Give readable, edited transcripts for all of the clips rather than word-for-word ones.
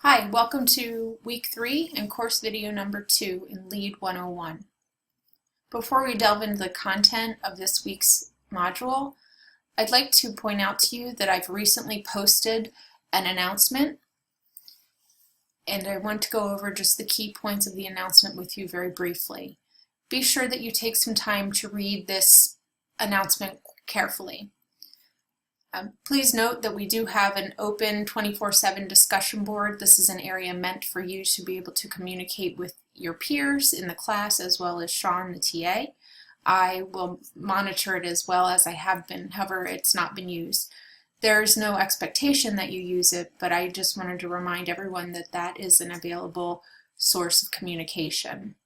Hi, welcome to week 3 and course video number 2 in LEAD 101. Before we delve into the content of this week's module, I'd like to point out to you that I've recently posted an announcement, and I want to go over just the key points of the announcement with you very briefly. Be sure that you take some time to read this announcement carefully. Please note that we do have an open 24/7 discussion board. This is an area meant for you to be able to communicate with your peers in the class as well as Sean, the TA. I will monitor it as well as I have been, however it's not been used. There's no expectation that you use it, but I just wanted to remind everyone that that is an available source of communication.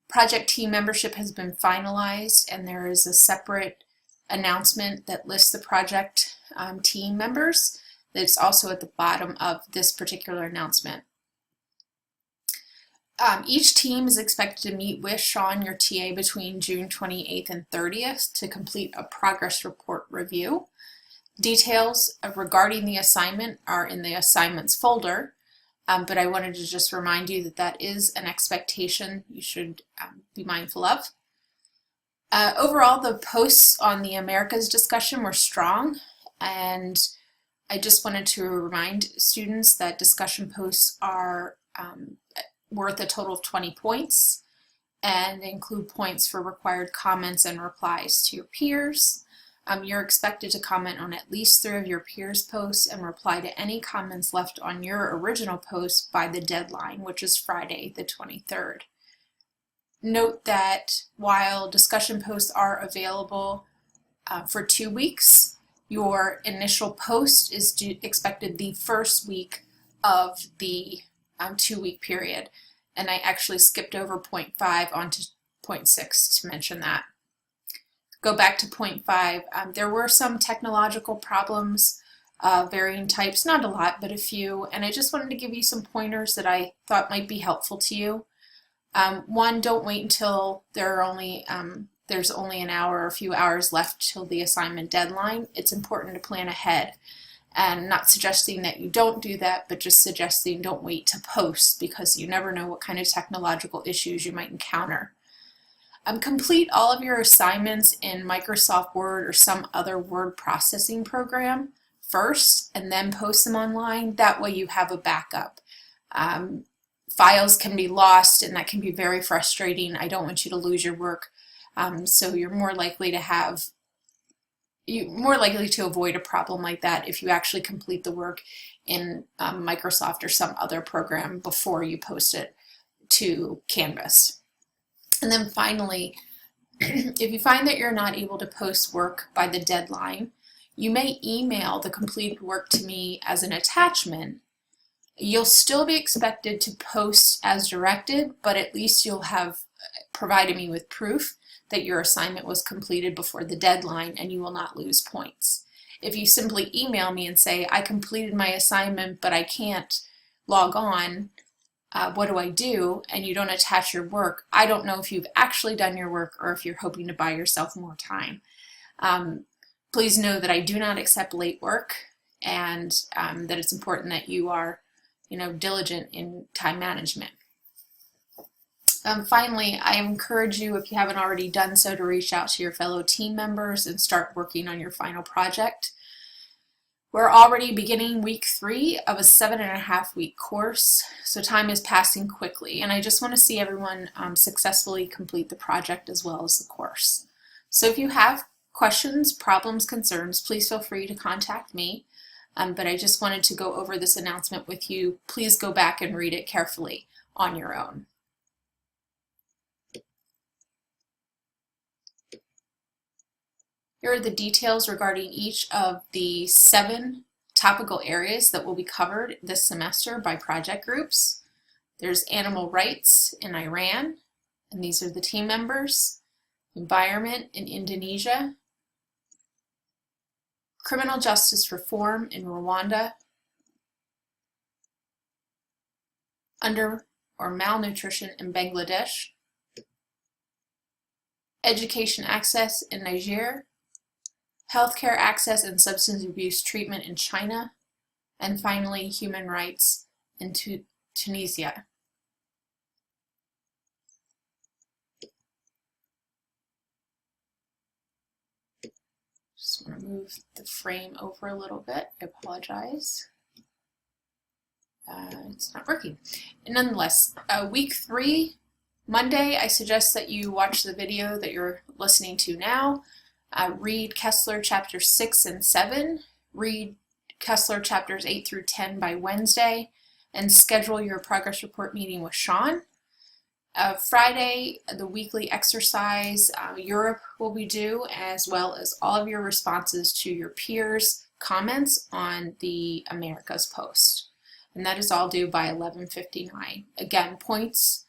Project team membership has been finalized, and there is a separate announcement that lists the project team members that's also at the bottom of this particular announcement. Each team is expected to meet with Sean, your TA, between June 28th and 30th to complete a progress report review. Details regarding the assignment are in the assignments folder, but I wanted to just remind you that that is an expectation you should be mindful of. Overall, the posts on the Americas discussion were strong, and I just wanted to remind students that discussion posts are worth a total of 20 points and include points for required comments and replies to your peers. You're expected to comment on at least 3 of your peers' posts and reply to any comments left on your original post by the deadline, which is Friday the 23rd. Note that while discussion posts are available for 2 weeks, your initial post is expected the first week of the 2-week period. And I actually skipped over point 5 onto point 6 to mention that. Go back to point 5. There were some technological problems, varying types, not a lot, but a few, and I just wanted to give you some pointers that I thought might be helpful to you. One, don't wait until there's only an hour or a few hours left till the assignment deadline. It's important to plan ahead, and not suggesting that you don't do that, but just suggesting don't wait to post, because you never know what kind of technological issues you might encounter. Complete all of your assignments in Microsoft Word or some other word processing program first, and then post them online. That way you have a backup. Files can be lost, and that can be very frustrating. I don't want you to lose your work, so you're more likely to avoid a problem like that if you actually complete the work in Microsoft or some other program before you post it to Canvas. And then finally, if you find that you're not able to post work by the deadline, you may email the completed work to me as an attachment. You'll still be expected to post as directed, but at least you'll have provided me with proof that your assignment was completed before the deadline, and you will not lose points. If you simply email me and say, I completed my assignment, but I can't log on, what do I do? And you don't attach your work, I don't know if you've actually done your work or if you're hoping to buy yourself more time. Please know that I do not accept late work, and that it's important that you are diligent in time management. Finally, I encourage you, if you haven't already done so, to reach out to your fellow team members and start working on your final project. We're already beginning week 3 of a 7.5-week course, so time is passing quickly, and I just want to see everyone successfully complete the project as well as the course. So if you have questions, problems, concerns, please feel free to contact me. But I just wanted to go over this announcement with you. Please go back and read it carefully on your own. Here are the details regarding each of the 7 topical areas that will be covered this semester by project groups. There's animal rights in Iran, and these are the team members. Environment in Indonesia. Criminal justice reform in Rwanda. Under or malnutrition in Bangladesh. Education access in Niger. Healthcare access and substance abuse treatment in China. And finally, human rights in Tunisia. Just want to move the frame over a little bit. I apologize. It's not working. And nonetheless, week 3, Monday, I suggest that you watch the video that you're listening to now. Read Kessler chapters 6 and 7. Read Kessler chapters 8 through 10 by Wednesday, and schedule your progress report meeting with Sean. Friday, the weekly exercise, Europe will be due, as well as all of your responses to your peers' comments on the Americas post. And that is all due by 11:59. Again, points,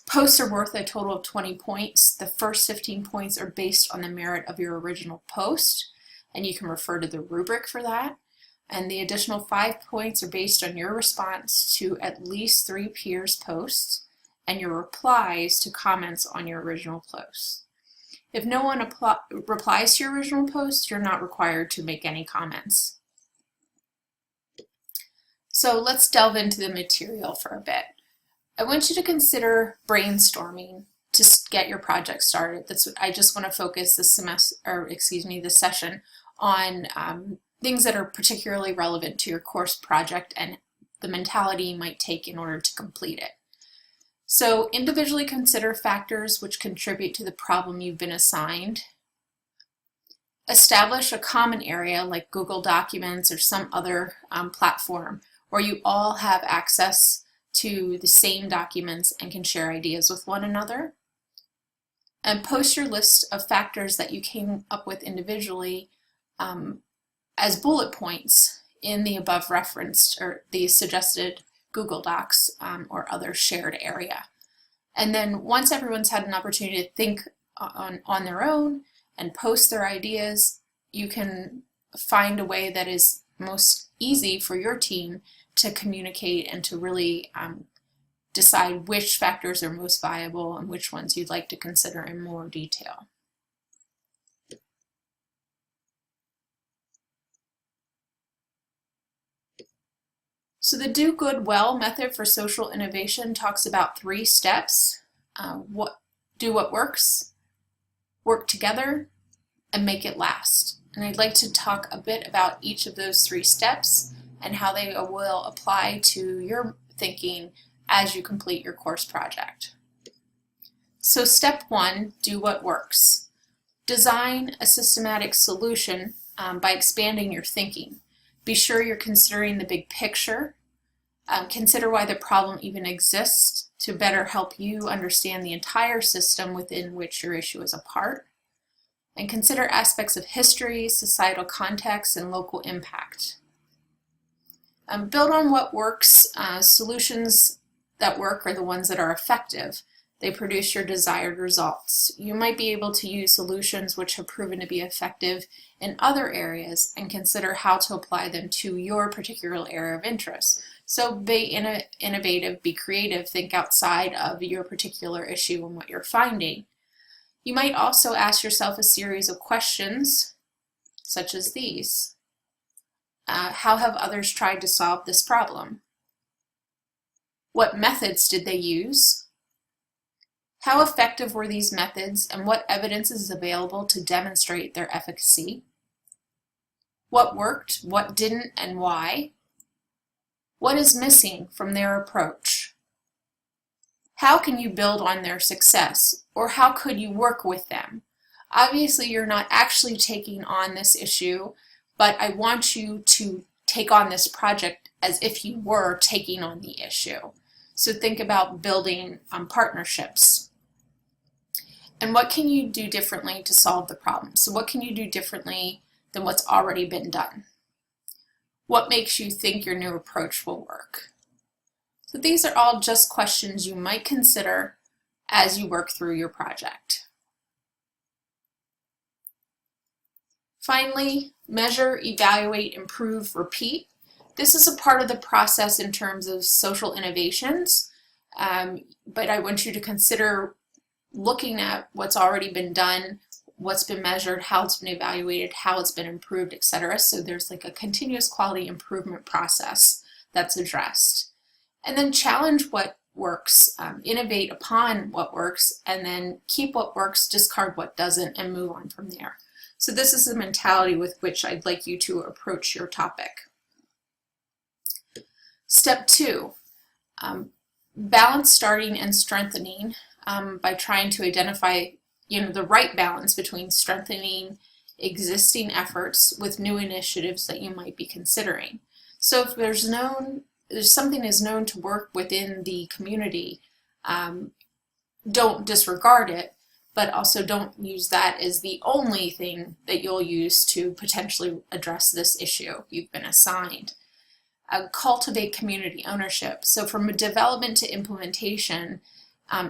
posts are worth a total of 20 points. The first 15 points are based on the merit of your original post, and you can refer to the rubric for that. And the additional 5 points are based on your response to at least 3 peers' posts and your replies to comments on your original post. If no one replies to your original post, you're not required to make any comments. So let's delve into the material for a bit. I want you to consider brainstorming to get your project started. I just want to focus this session on things that are particularly relevant to your course project and the mentality you might take in order to complete it. So individually consider factors which contribute to the problem you've been assigned. Establish a common area like Google Documents or some other platform where you all have access to the same documents and can share ideas with one another. And post your list of factors that you came up with individually as bullet points in the above referenced or the suggested Google Docs or other shared area. And then once everyone's had an opportunity to think on their own and post their ideas, you can find a way that is most easy for your team to communicate and to really decide which factors are most viable and which ones you'd like to consider in more detail. So the Do Good Well method for social innovation talks about 3 steps. Do what works, work together, and make it last. And I'd like to talk a bit about each of those 3 steps and how they will apply to your thinking as you complete your course project. So step 1, do what works. Design a systematic solution by expanding your thinking. Be sure you're considering the big picture. Consider why the problem even exists to better help you understand the entire system within which your issue is a part. And consider aspects of history, societal context, and local impact. Build on what works. Solutions that work are the ones that are effective. They produce your desired results. You might be able to use solutions which have proven to be effective in other areas and consider how to apply them to your particular area of interest. So be innovative, be creative, think outside of your particular issue and what you're finding. You might also ask yourself a series of questions, such as these. How have others tried to solve this problem? What methods did they use? How effective were these methods, and what evidence is available to demonstrate their efficacy? What worked, what didn't, and why? What is missing from their approach? How can you build on their success, or how could you work with them? Obviously, you're not actually taking on this issue, but I want you to take on this project as if you were taking on the issue. So think about building partnerships. And what can you do differently to solve the problem? So what can you do differently than what's already been done? What makes you think your new approach will work? So these are all just questions you might consider as you work through your project. Finally, measure, evaluate, improve, repeat. This is a part of the process in terms of social innovations, but I want you to consider looking at what's already been done, what's been measured, how it's been evaluated, how it's been improved, etc. So there's like a continuous quality improvement process that's addressed. And then challenge what works, innovate upon what works, and then keep what works, discard what doesn't, and move on from there. So this is the mentality with which I'd like you to approach your topic. Step 2, balance starting and strengthening by trying to identify the right balance between strengthening existing efforts with new initiatives that you might be considering. So if there's something is known to work within the community, don't disregard it, but also don't use that as the only thing that you'll use to potentially address this issue you've been assigned. Cultivate community ownership. So from development to implementation,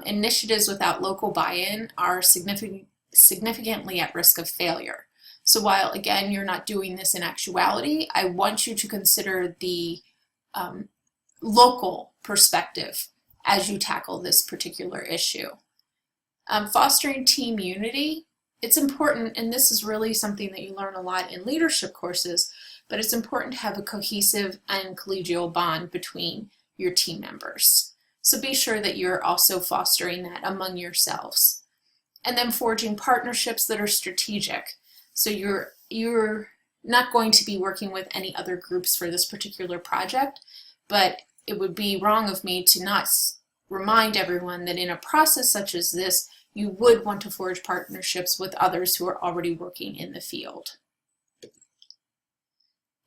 initiatives without local buy-in are significantly at risk of failure. So while, again, you're not doing this in actuality, I want you to consider the local perspective as you tackle this particular issue. Fostering team unity, it's important, and this is really something that you learn a lot in leadership courses, but it's important to have a cohesive and collegial bond between your team members. So be sure that you're also fostering that among yourselves. And then forging partnerships that are strategic. So you're not going to be working with any other groups for this particular project, but it would be wrong of me to not remind everyone that in a process such as this, you would want to forge partnerships with others who are already working in the field.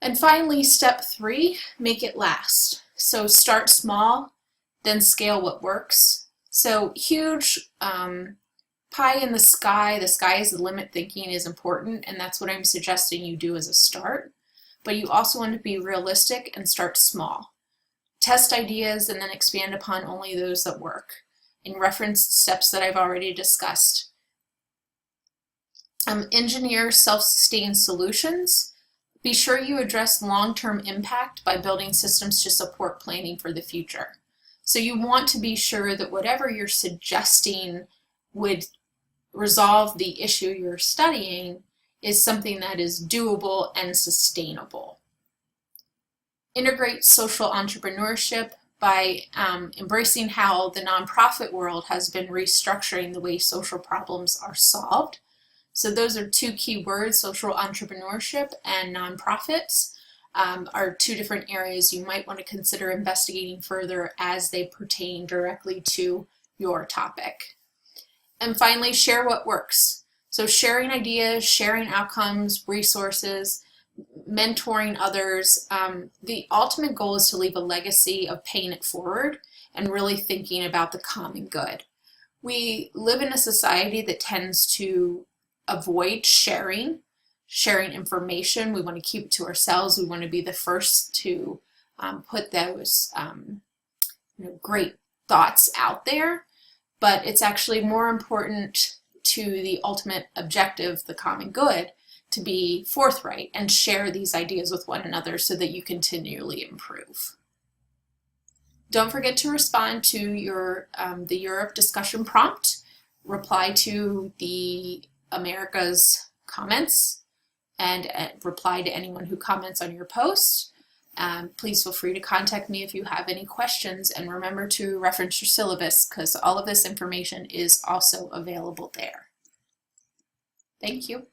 And finally, step 3, make it last. So start small, then scale what works. So huge pie in the sky is the limit thinking is important, and that's what I'm suggesting you do as a start. But you also want to be realistic and start small. Test ideas and then expand upon only those that work, and reference steps that I've already discussed. Engineer self-sustained solutions. Be sure you address long-term impact by building systems to support planning for the future. So you want to be sure that whatever you're suggesting would resolve the issue you're studying is something that is doable and sustainable. Integrate social entrepreneurship by embracing how the nonprofit world has been restructuring the way social problems are solved. So those are 2 key words, social entrepreneurship and nonprofits. Are 2 different areas you might want to consider investigating further as they pertain directly to your topic. And finally, share what works. So sharing ideas, sharing outcomes, resources, mentoring others. The ultimate goal is to leave a legacy of paying it forward and really thinking about the common good. We live in a society that tends to avoid sharing information. We want to keep it to ourselves. We want to be the first to put those great thoughts out there, but it's actually more important to the ultimate objective, the common good, to be forthright and share these ideas with one another so that you continually improve. Don't forget to respond to your the Europe discussion prompt, reply to the America's comments, and reply to anyone who comments on your post. Please feel free to contact me if you have any questions, and remember to reference your syllabus because all of this information is also available there. Thank you.